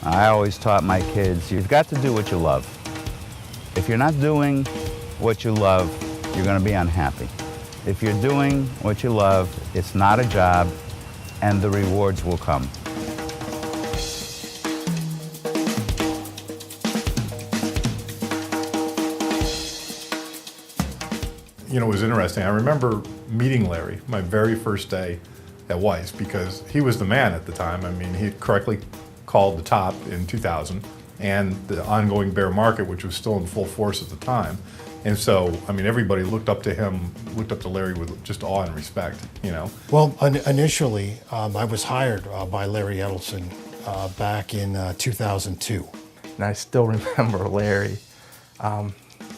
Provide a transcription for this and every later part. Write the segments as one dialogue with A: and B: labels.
A: I always taught my kids, you've got to do what you love. If you're not doing what you love, you're going to be unhappy. If you're doing what you love, it's not a job, and the rewards will come.
B: You know, it was interesting. I remember meeting Larry my very first day at Weiss because he was the man at the time. I mean, he had correctly called the top in 2000 and the ongoing bear market, which was still in full force at the time. And so, I mean, everybody looked up to him, looked up to Larry with just awe and respect, you know.
C: Well, initially, I was hired by Larry Edelson back in 2002.
D: And I still remember Larry.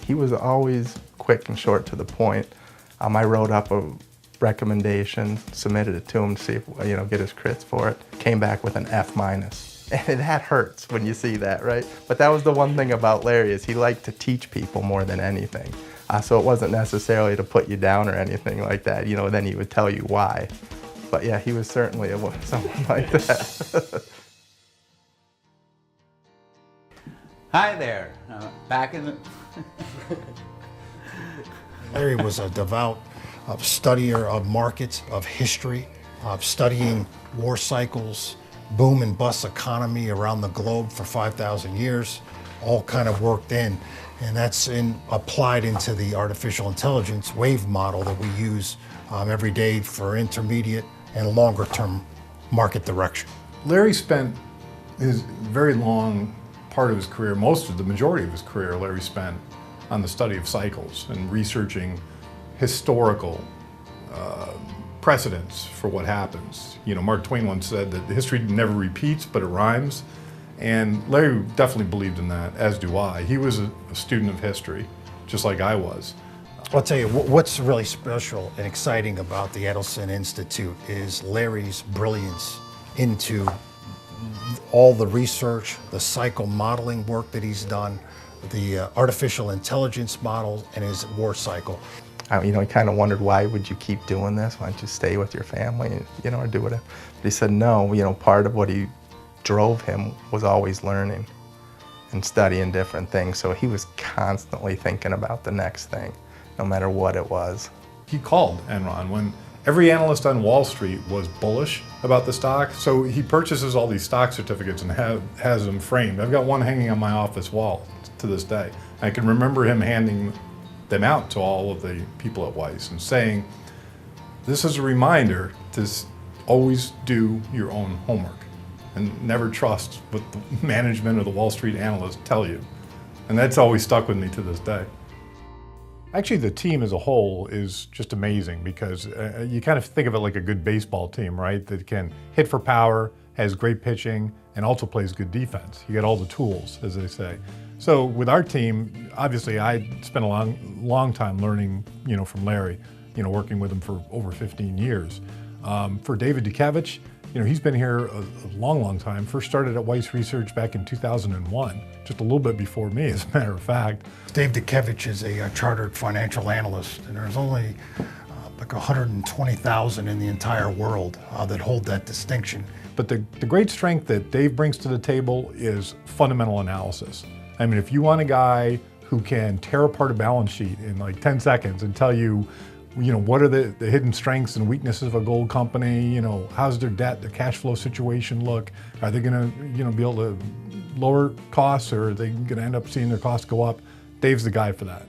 D: He was always quick and short to the point. I wrote up a recommendation, submitted it to him to see if, get his crits for it. Came back with an F-. And that hurts when you see that, right? But that was the one thing about Larry is he liked to teach people more than anything. So it wasn't necessarily to put you down or anything like that. Then he would tell you why. But yeah, he was certainly someone like that.
A: Hi there, back in the...
C: Larry was a devout studier of markets, of history, of studying war cycles, boom and bust economy around the globe for 5,000 years, all kind of worked in. And that's applied into the artificial intelligence wave model that we use every day for intermediate and longer term market direction.
B: Larry spent his very long part of his career, the majority of his career, Larry spent on the study of cycles and researching historical precedents for what happens. Mark Twain once said that history never repeats, but it rhymes. And Larry definitely believed in that, as do I. He was a student of history, just like I was.
C: I'll tell you, what's really special and exciting about the Edelson Institute is Larry's brilliance into all the research, the cycle modeling work that he's done, the artificial intelligence models, and his war cycle.
D: He kind of wondered, why would you keep doing this? Why don't you stay with your family, or do whatever? But he said no, part of what he drove him was always learning and studying different things. So he was constantly thinking about the next thing, no matter what it was.
B: He called Enron when every analyst on Wall Street was bullish about the stock. So he purchases all these stock certificates and has them framed. I've got one hanging on my office wall to this day. I can remember him handing them out to all of the people at Weiss and saying, this is a reminder to always do your own homework and never trust what the management or the Wall Street analysts tell you. And that's always stuck with me to this day. Actually, the team as a whole is just amazing because you kind of think of it like a good baseball team, right? That can hit for power, has great pitching, and also plays good defense. You got all the tools, as they say. So with our team, obviously I spent a long time learning, from Larry, working with him for over 15 years. For David Dukevich, he's been here a long time. First started at Weiss Research back in 2001, just a little bit before me, as a matter of fact.
C: Dave Dukevich is a chartered financial analyst, and there's only like 120,000 in the entire world that hold that distinction.
B: But the great strength that Dave brings to the table is fundamental analysis. I mean, if you want a guy who can tear apart a balance sheet in like 10 seconds and tell you, what are the hidden strengths and weaknesses of a gold company, how's their debt, their cash flow situation look, are they gonna, be able to lower costs, or are they gonna end up seeing their costs go up? Dave's the guy for that.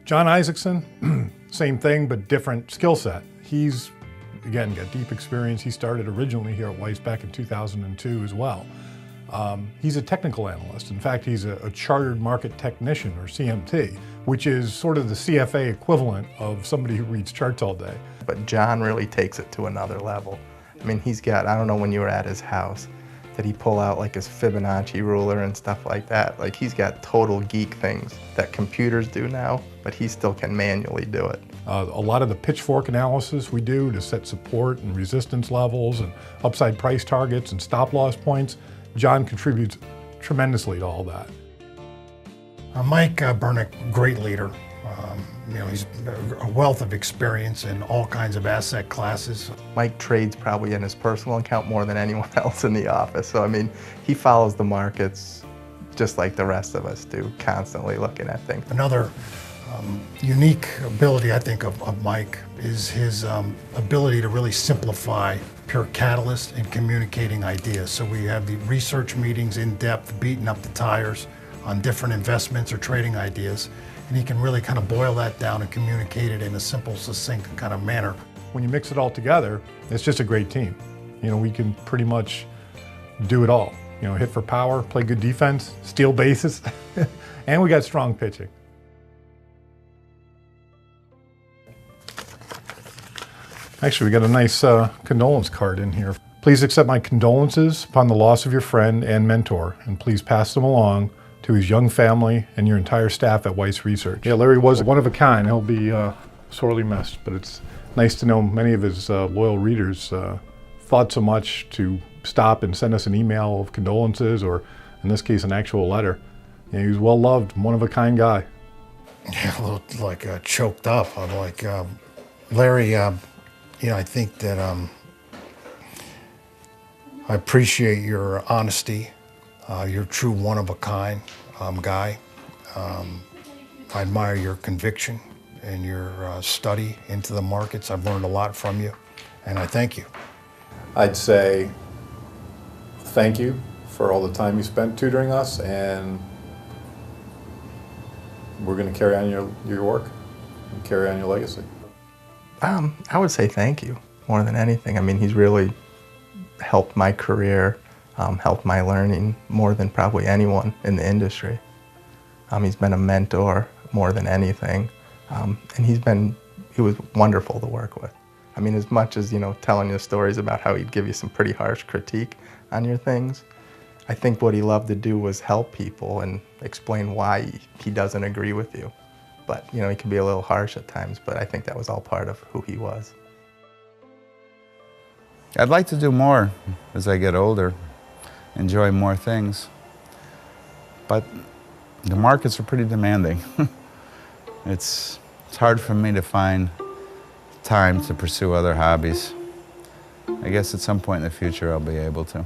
B: John Isaacson, same thing, but different skill set. He's, again, got deep experience. He started originally here at Weiss back in 2002 as well. He's a technical analyst. In fact, he's a chartered market technician, or CMT, which is sort of the CFA equivalent of somebody who reads charts all day.
D: But John really takes it to another level. I mean, he's got, I don't know when you were at his house, did he pull out like his Fibonacci ruler and stuff like that? Like, he's got total geek things that computers do now, but he still can manually do it.
B: A lot of the pitchfork analysis we do to set support and resistance levels and upside price targets and stop loss points, John contributes tremendously to all that.
C: Mike Burnick, great leader, You know, he's a wealth of experience in all kinds of asset classes.
D: Mike trades probably in his personal account more than anyone else in the office. So, I mean, he follows the markets just like the rest of us do, constantly looking at things.
C: Another unique ability, I think, of Mike is his ability to really simplify pure catalyst in communicating ideas. So we have the research meetings in depth, beating up the tires on different investments or trading ideas. And he can really kind of boil that down and communicate it in a simple, succinct kind of manner.
B: When you mix it all together, it's just a great team. You know, we can pretty much do it all. You know, hit for power, play good defense, steal bases, and we got strong pitching. Actually, we got a nice condolence card in here. Please accept my condolences upon the loss of your friend and mentor, and please pass them along to his young family and your entire staff at Weiss Research. Yeah, Larry was one of a kind. He'll be sorely missed, but it's nice to know many of his loyal readers thought so much to stop and send us an email of condolences, or in this case, an actual letter. Yeah, he was well loved, one of a kind guy.
C: Yeah, a little like choked up. I'm like, Larry, you know, I think that I appreciate your honesty. You're a true one-of-a-kind guy. I admire your conviction and your study into the markets. I've learned a lot from you, and I thank you.
B: I'd say thank you for all the time you spent tutoring us, and we're going to carry on your work and carry on your legacy.
D: I would say thank you more than anything. I mean, he's really helped my career, helped my learning more than probably anyone in the industry. He's been a mentor more than anything, and he was wonderful to work with. I mean, as much as, you know, telling you stories about how he'd give you some pretty harsh critique on your things, I think what he loved to do was help people and explain why he doesn't agree with you. But, you know, he can be a little harsh at times, but I think that was all part of who he was.
A: I'd like to do more as I get older, enjoy more things, but the markets are pretty demanding. It's hard for me to find time to pursue other hobbies. I guess at some point in the future I'll be able to.